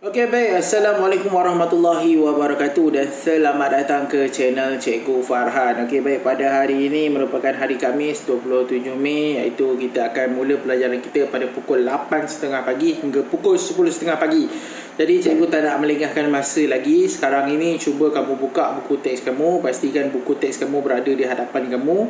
Okey, baik. Assalamualaikum warahmatullahi wabarakatuh dan selamat datang ke channel Cikgu Farhan. Okey, baik. Pada hari ini merupakan hari Khamis 27 Mei, iaitu kita akan mula pelajaran kita pada pukul 8.30 pagi hingga pukul 10.30 pagi. Jadi cikgu tak nak melengahkan masa lagi. Sekarang ini cuba kamu buka buku teks kamu, pastikan buku teks kamu berada di hadapan kamu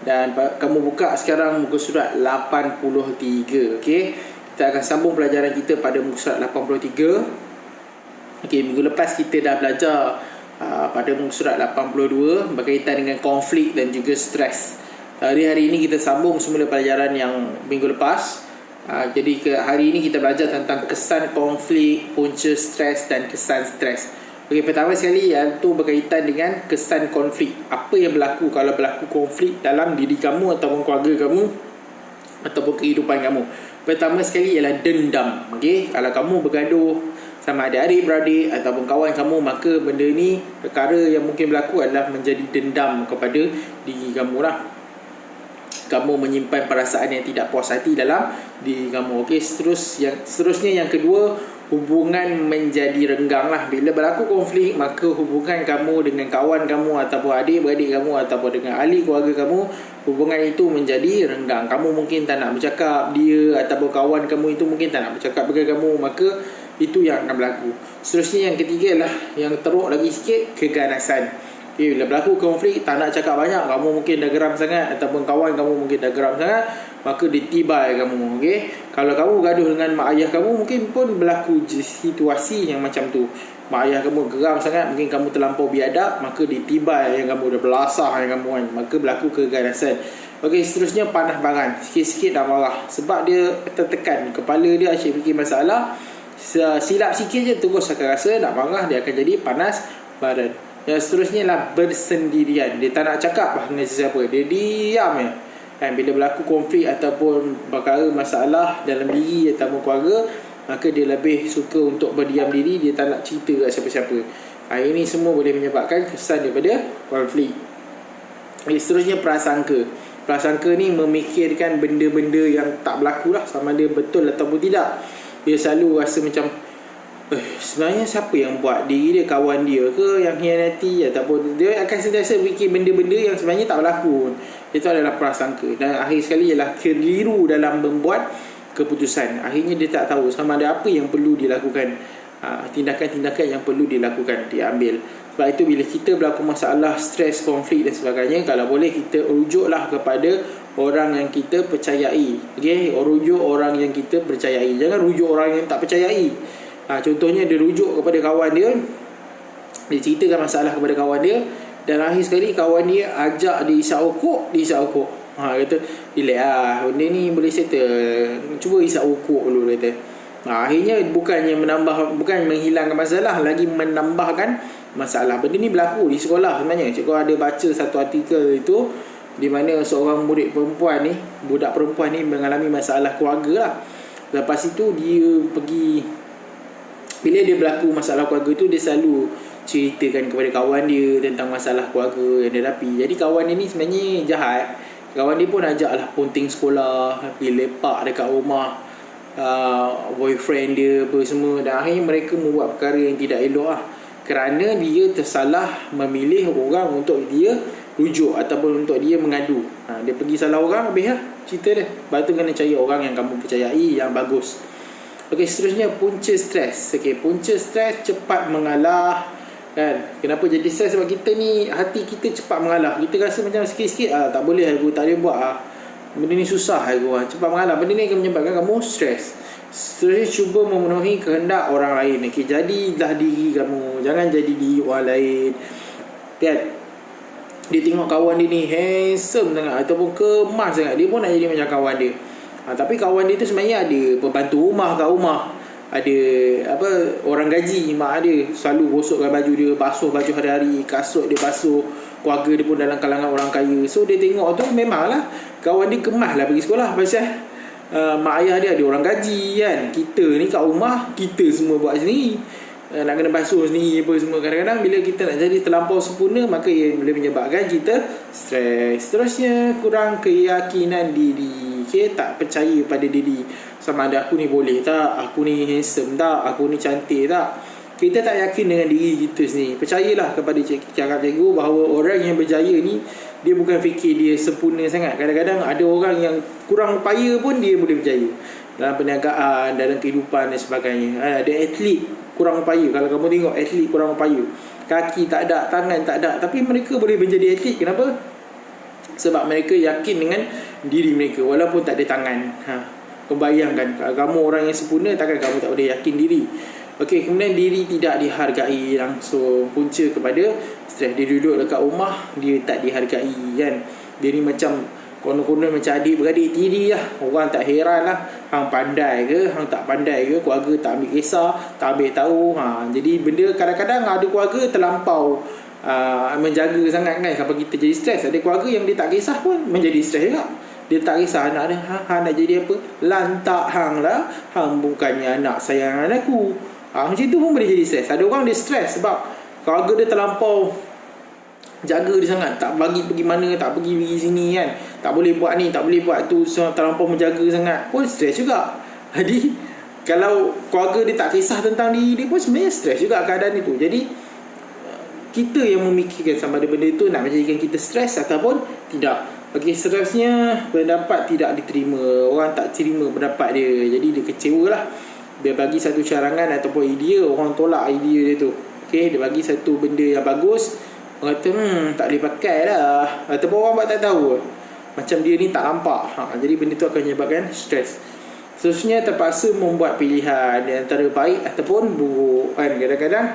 dan kamu buka sekarang muka surat 83. Okey. Kita akan sambung pelajaran kita pada muka surat 83. Okey, minggu lepas kita dah belajar pada muka surat 82 berkaitan dengan konflik dan juga stres. Hari ini kita sambung semula pelajaran yang minggu lepas. Jadi hari ini kita belajar tentang kesan konflik, punca stres dan kesan stres. Okey, pertama sekali iaitu berkaitan dengan kesan konflik. Apa yang berlaku kalau berlaku konflik dalam diri kamu ataupun keluarga kamu ataupun kehidupan kamu. Pertama sekali ialah dendam. Okey, kalau kamu bergaduh sama adik-adik, beradik ataupun kawan kamu, maka benda ni, perkara yang mungkin berlaku adalah menjadi dendam kepada diri kamu lah. Kamu menyimpan perasaan yang tidak puas hati dalam diri kamu. Okey, seterusnya yang kedua, hubungan menjadi renggang lah. Bila berlaku konflik, maka hubungan kamu dengan kawan kamu ataupun adik-beradik kamu ataupun dengan ahli keluarga kamu, hubungan itu menjadi renggang. Kamu mungkin tak nak bercakap, dia ataupun kawan kamu itu mungkin tak nak bercakap dengan kamu, maka itu yang akan berlaku. Seterusnya yang ketiga lah, yang teruk lagi sikit, keganasan. Okay, bila berlaku konflik, tak nak cakap banyak, kamu mungkin dah geram sangat ataupun kawan kamu mungkin dah geram sangat, maka ditibai kamu. Okay? Kalau kamu gaduh dengan mak ayah kamu, mungkin pun berlaku situasi yang macam tu. Mak ayah kamu geram sangat, mungkin kamu terlampau biadab, maka ditibai yang kamu, dah belasah yang kamu kan, maka berlaku keganasan. Okey, seterusnya panas baran. Sikit-sikit dah marah sebab dia tertekan, kepala dia asyik fikir masalah. Silap sikit je terus akan rasa nak marah, dia akan jadi panas baran. Yang seterusnya lah bersendirian. Dia tak nak cakap dengan sesiapa, dia diam je kan. Bila berlaku konflik ataupun perkara masalah dalam diri ataupun keluarga, maka dia lebih suka untuk berdiam diri, dia tak nak cerita kat siapa-siapa. Ini semua boleh menyebabkan kesan daripada konflik. Seterusnya prasangka. Prasangka ni memikirkan benda-benda yang tak berlaku lah, sama dia betul ataupun tidak. Dia selalu rasa macam sebenarnya siapa yang buat, diri dia, kawan dia ke yang hianati, ataupun dia akan sentiasa fikir benda-benda yang sebenarnya tak berlaku. Itu adalah prasangka. Dan akhir sekali ialah keliru dalam membuat keputusan. Akhirnya dia tak tahu sama ada apa yang perlu dilakukan, tindakan-tindakan yang perlu dilakukan, diambil. Sebab itu bila kita berlaku masalah, stres, konflik dan sebagainya, kalau boleh kita rujuklah kepada orang yang kita percayai. Okay? Rujuk orang yang kita percayai, jangan rujuk orang yang tak percayai. Contohnya dia rujuk kepada kawan dia, dia ceritakan masalah kepada kawan dia, dan akhir sekali kawan dia ajak dia isap okok, dia isap okok. Kata, relax lah, benda ni boleh settle, cuba isap okok dulu, kata. Akhirnya bukan menghilangkan masalah, lagi menambahkan masalah. Benda ni berlaku di sekolah sebenarnya. Cikgu ada baca satu artikel itu, di mana seorang budak perempuan ni mengalami masalah keluarga lah. Lepas itu dia pergi, bila dia berlaku masalah keluarga tu, dia selalu ceritakan kepada kawan dia tentang masalah keluarga yang dia hadapi. Jadi kawan dia ni sebenarnya jahat. Kawan dia pun ajaklah ponting sekolah, pergi lepak dekat rumah boyfriend dia apa semua. Dan akhirnya mereka membuat perkara yang tidak elok lah, kerana dia tersalah memilih orang untuk dia rujuk ataupun untuk dia mengadu. Dia pergi salah orang, habis lah cerita dia. Lepas tu kena cari orang yang kamu percayai, yang bagus. Okey, seterusnya punca stres. Okey, punca stres cepat mengalah kan. Kenapa jadi stres? Sebab kita ni, hati kita cepat mengalah. Kita rasa macam sikit-sikit tak boleh aku, tak boleh buat benda ni susah aku, cepat mengalah. Benda ni akan menyebabkan kamu stres. Seterusnya cuba memenuhi kehendak orang lain. Okey, jadilah diri kamu, jangan jadi diri orang lain kan. Dia tengok kawan dia ni handsome sangat ataupun kemas sangat, dia pun nak jadi macam kawan dia. Tapi kawan dia tu sebenarnya ada pembantu rumah kat rumah, ada orang gaji mak dia, selalu gosokkan baju dia, basuh baju hari-hari, kasut dia basuh, keluarga dia pun dalam kalangan orang kaya. So dia tengok tu, memanglah kawan dia kemas lah pergi sekolah, pasal mak ayah dia ada orang gaji kan. Kita ni kat rumah, kita semua buat sendiri, nak kena basuh sendiri apa semua. Kadang-kadang bila kita nak jadi terlampau sempurna, maka ia boleh menyebabkan kita stres. Seterusnya kurang keyakinan diri. Okay, tak percaya pada diri sama ada aku ni boleh tak, aku ni handsome tak, aku ni cantik tak. Kita tak yakin dengan diri kita sendiri. Percayalah kepada cakap cikgu bahawa orang yang berjaya ni, dia bukan fikir dia sempurna sangat. Kadang-kadang ada orang yang kurang upaya pun dia boleh berjaya dalam perniagaan, dalam kehidupan dan sebagainya. Ada atlet kurang upaya. Kalau kamu tengok atlet kurang upaya, kaki tak ada, tangan tak ada, tapi mereka boleh menjadi atlet. Kenapa? Sebab mereka yakin dengan diri mereka walaupun tak ada tangan. Kau bayangkan, kalau kamu orang yang sempurna, takkan kamu tak boleh yakin diri. Okey, kemudian diri tidak dihargai langsung, punca kepada stres. Dia duduk dekat rumah, dia tak dihargai kan. Dia ni macam konon-konon macam adik-beradik tiri lah. Orang tak heran lah, hang pandai ke, hang tak pandai ke, keluarga tak ambil kisah, tak ambil tahu. Jadi benda kadang-kadang ada keluarga terlampau menjaga sangat kan, sampai kita jadi stres. Ada keluarga yang dia tak kisah pun menjadi stres juga. Dia tak kisah anak dia, hang nak jadi apa, lantak hang lah, hang bukannya anak sayangan aku. Macam tu pun boleh jadi stres. Ada orang dia stres sebab keluarga dia terlampau jaga dia sangat, tak bagi pergi mana, tak pergi sini kan, tak boleh buat ni, tak boleh buat tu, so, terlampau menjaga sangat pun stres juga. Jadi kalau keluarga dia tak kisah tentang diri dia pun sebenarnya stres juga keadaan itu. Jadi kita yang memikirkan sama ada benda itu nak menjadikan kita stres ataupun tidak. Okey, stresnya pendapat tidak diterima. Orang tak terima pendapat dia, jadi dia kecewa lah. Dia bagi satu carangan ataupun idea, orang tolak idea dia tu. Okey, dia bagi satu benda yang bagus, orang kata tak boleh pakai dah, ataupun orang buat tak tahu, macam dia ni tak nampak. Jadi benda tu akan menyebabkan stres. Seterusnya, terpaksa membuat pilihan di antara baik ataupun buruk kan. Kadang-kadang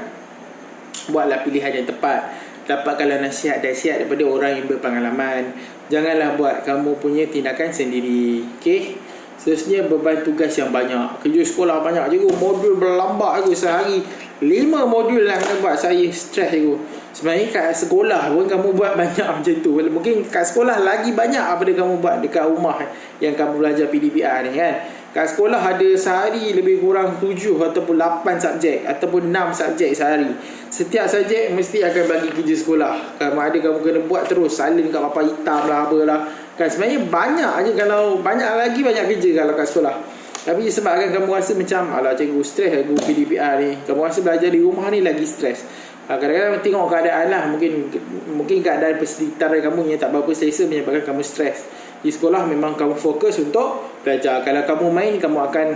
buatlah pilihan yang tepat, dapatkanlah nasihat-nasihat daripada orang yang berpengalaman. Janganlah buat kamu punya tindakan sendiri. Okey. Seterusnya, beban tugas yang banyak. Kerja sekolah banyak cikgu, modul berlambak aku sehari 5 modul lah kena buat. Saya stres cikgu. Sebenarnya kat sekolah pun kamu buat banyak macam tu. Mungkin kat sekolah lagi banyak daripada kamu buat dekat rumah yang kamu belajar PDPR ni kan. Kat sekolah ada sehari lebih kurang 7 ataupun 8 subjek ataupun 6 subjek sehari. Setiap subjek mesti akan bagi kerja sekolah. Kalau ada kamu kena buat terus, salin kat papan hitam lah apalah. Kan sebenarnya banyak aja, kalau banyak lagi banyak kerja kalau kat sekolah. Tapi sebabkan kamu rasa macam alah cikgu stres aku PDPR ni, kamu rasa belajar di rumah ni lagi stres. Kadang-kadang tengok keadaan lah, mungkin keadaan persekitaran kamu yang tak berapa selesa menyebabkan kamu stres. Di sekolah memang kamu fokus untuk belajar. Kalau kamu main, kamu akan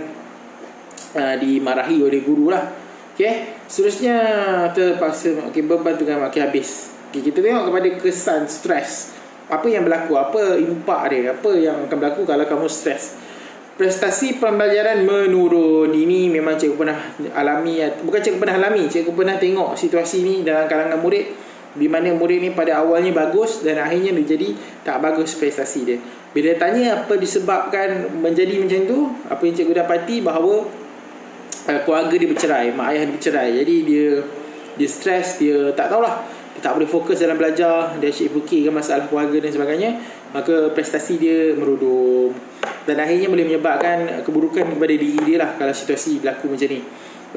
dimarahi oleh guru lah. Okay. Seterusnya, terpaksa beban tu kan makin habis. Kita tengok kepada kesan stres. Apa yang berlaku, apa impak dia, apa yang akan berlaku kalau kamu stres. Prestasi pembelajaran menurun. Ini memang cikgu pernah alami. Bukan cikgu pernah alami, cikgu pernah tengok situasi ni dalam kalangan murid, di mana murid ni pada awalnya bagus dan akhirnya dia jadi tak bagus prestasi dia. Bila tanya apa disebabkan menjadi macam tu, apa yang cikgu dapati bahawa keluarga dia bercerai, mak ayah dia bercerai. Jadi dia stres, dia tak tahulah, dia tak boleh fokus dalam belajar, dia asyik fikirkan masalah keluarga dan sebagainya, maka prestasi dia merudum dan akhirnya boleh menyebabkan keburukan kepada diri dia lah kalau situasi berlaku macam ni.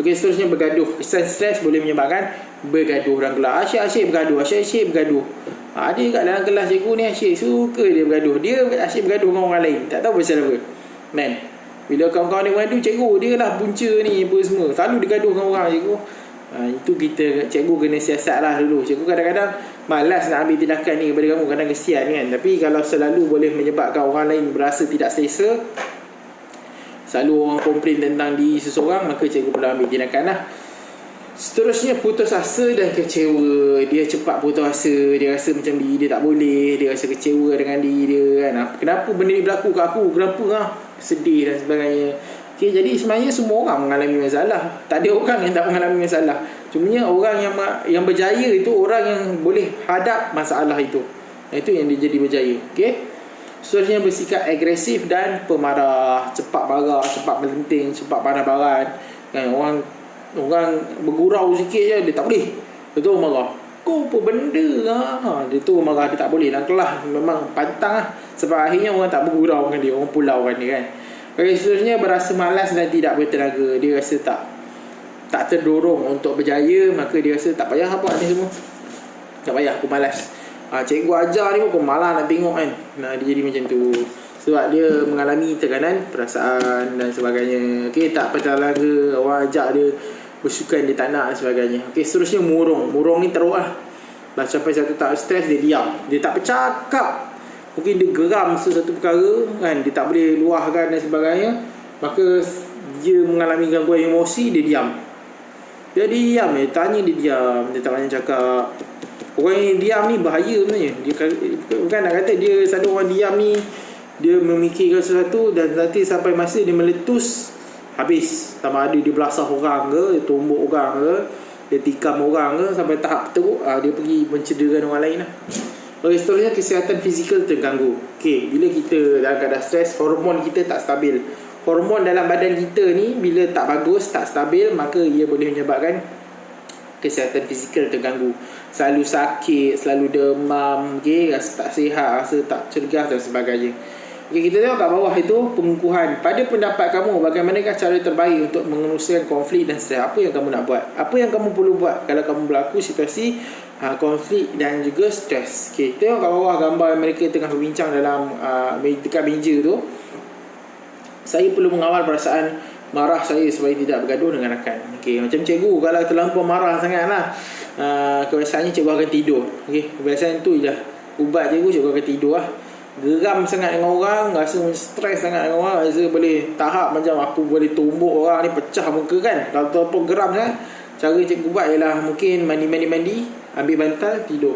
Okey, seterusnya bergaduh. Kesan stres boleh menyebabkan bergaduh dalam kelas. Asyik bergaduh, asyik bergaduh. Ada kat dalam kelas cikgu ni asyik suka dia bergaduh. Dia asyik bergaduh dengan orang lain, tak tahu pasal apa. Man, bila kawan-kawan dia bergaduh, cikgu dia lah punca ni apa semua. Selalu dia gaduh dengan orang cikgu. Itu cikgu kena siasat lah dulu. Cikgu kadang-kadang malas nak ambil tindakan ni kepada kamu, kadang kesian kan. Tapi kalau selalu boleh menyebabkan orang lain berasa tidak selesa, selalu orang komplain tentang diri seseorang, maka cikgu perlu ambil tindakan lah. Seterusnya, putus asa dan kecewa. Dia cepat putus asa, dia rasa macam diri dia tak boleh, dia rasa kecewa dengan diri dia kan. Kenapa benda ni berlaku kat aku, kenapa sedih dan sebagainya. Okay, jadi sebenarnya semua orang mengalami masalah. Tak ada orang yang tak mengalami masalah. Cumanya orang yang berjaya itu orang yang boleh hadap masalah itu. Itu yang dia jadi berjaya. Okay. Seterusnya, bersikap agresif dan pemarah. Cepat marah, cepat melenting, cepat marah-marah kan. Orang bergurau sikit je dia tak boleh, dia tu marah. Kau apa benda lah, dia tu marah, dia tak boleh. Dalam kelas memang pantang lah. Sebab akhirnya orang tak bergurau dengan dia, orang pulaukan dia kan. Okay, seterusnya, berasa malas dan tidak bertenaga. Dia rasa tak terdorong untuk berjaya, maka dia rasa tak payah buat ni semua, tak payah, aku malas. Cikgu ajar ni pun aku malas nak tengok kan. Dia jadi macam tu. Sebab dia mengalami tekanan perasaan dan sebagainya. Okey, tak patah laga, awak ajak dia bersukan, dia tak nak dan sebagainya. Okey, seterusnya murung. Murung ni teruk lah. Dah sampai satu tahap stres, dia diam. Dia tak bercakap. Mungkin dia geram sesuatu perkara kan, dia tak boleh luahkan dan sebagainya. Maka dia mengalami gangguan emosi, dia diam. Dia diam, dia tanya, dia diam. Dia tak banyak cakap. Orang yang diam ni bahaya sebenarnya. Dia bukan nak kata dia satu orang diam ni dia memikirkan sesuatu dan nanti sampai masa dia meletus, habis. Sama ada dia belasah orang ke, dia tumbuk orang ke, dia tikam orang ke, sampai tahap teruk dia pergi mencederakan orang lain lah. Okay, seterusnya kesihatan fizikal terganggu. Okay, bila kita dalam keadaan stres, hormon kita tak stabil. Hormon dalam badan kita ni bila tak bagus, tak stabil, maka ia boleh menyebabkan kesihatan fizikal terganggu. Selalu sakit, selalu demam, okay, rasa tak sihat, rasa tak cergas dan sebagainya. Okay, kita tengok kat bawah itu pengukuhan. Pada pendapat kamu, bagaimanakah cara terbaik untuk mengerusikan konflik dan stres? Apa yang kamu nak buat? Apa yang kamu perlu buat kalau kamu berlaku situasi konflik dan juga stres? Okay, tengok kat bawah gambar mereka tengah berbincang dalam dekat meja tu. Saya perlu mengawal perasaan marah saya supaya tidak bergaduh dengan rakan. Okay, macam cikgu kalau terlampau marah sangat lah, kebiasaannya cikgu akan tidur. Okay, kebiasaan tu je. Ubat cikgu akan tidur lah. Geram sangat dengan orang, rasa stres sangat dengan orang, rasa boleh tahap macam aku boleh tumbuk orang ni, pecah muka kan. Kalau terlalu geram sangat, cara cikgu buat ialah mungkin mandi, ambil bantal, tidur.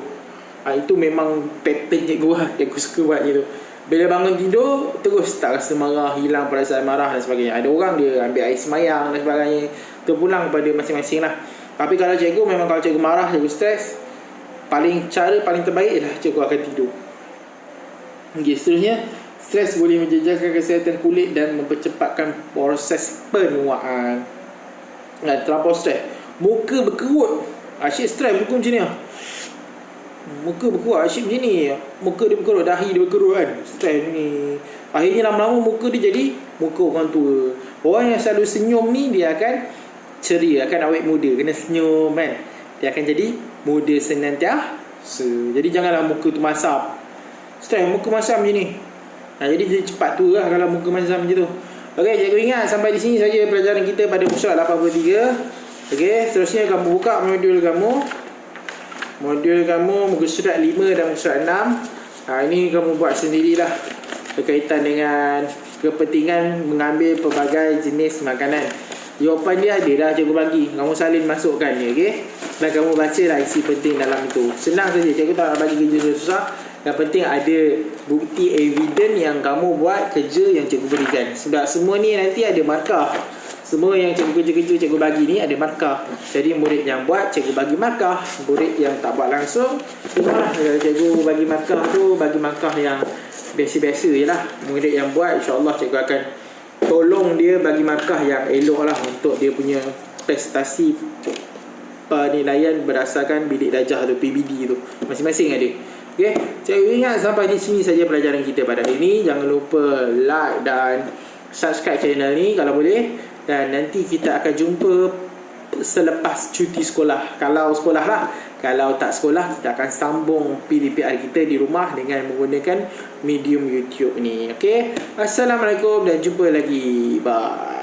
Itu memang pattern cikgu lah. Cikgu suka buat gitu. Bila bangun tidur, terus tak rasa marah, hilang perasaan marah dan sebagainya. Ada orang dia ambil air semayang dan sebagainya. Terpulang kepada masing-masing lah. Tapi kalau cikgu, memang kalau cikgu marah, cikgu stres, cara paling terbaik ialah cikgu akan tidur. Okay, seterusnya, stres boleh menjejaskan kesihatan kulit dan mempercepatkan proses penuaan. Terlampau stres, muka berkerut. Asyik stres, muka macam ni lah. Muka berkerut, asyik macam ni. Muka dia berkerut, dahi dia berkerut kan. Stres ni. Akhirnya lama-lama muka dia jadi muka orang tua. Orang yang selalu senyum ni, dia akan ceria, akan awet muda. Kena senyum kan. Dia akan jadi muda senantiasa. Jadi janganlah muka tu masam. Stres, muka masam macam ni. Jadi dia cepat tua lah kalau muka masam macam tu. Okey, cikgu ingat sampai di sini saja pelajaran kita pada muka surat 83. Okey, seterusnya kamu buka modul kamu. Modul kamu muka surat 5 dan muka surat 6. Ini kamu buat sendirilah berkaitan dengan kepentingan mengambil pelbagai jenis makanan. Jawapan dia ada dah cikgu bagi. Kamu salin masukkan je, okey? Dan kamu bacalah isi penting dalam itu. Senang saja, cikgu tak nak bagi kerja susah. Yang penting ada bukti evidence yang kamu buat kerja yang cikgu berikan. Sebab semua ni nanti ada markah. Semua yang kerja-kerja cikgu bagi ni ada markah. Jadi murid yang buat, cikgu bagi markah. Murid yang tak buat langsung, cuma cikgu bagi markah tu, bagi markah yang biasa-biasa je lah. Murid yang buat, insyaAllah cikgu akan tolong dia bagi markah yang elok lah untuk dia punya prestasi penilaian berdasarkan bilik darjah atau PBD tu. Masing-masing ada. Okay, cikgu ingat sampai di sini saja pelajaran kita pada hari ini. Jangan lupa like dan subscribe channel ni kalau boleh. Dan nanti kita akan jumpa selepas cuti sekolah. Kalau sekolah lah. Kalau tak sekolah, kita akan sambung PDPR kita di rumah dengan menggunakan medium YouTube ni. Okay, Assalamualaikum dan jumpa lagi. Bye.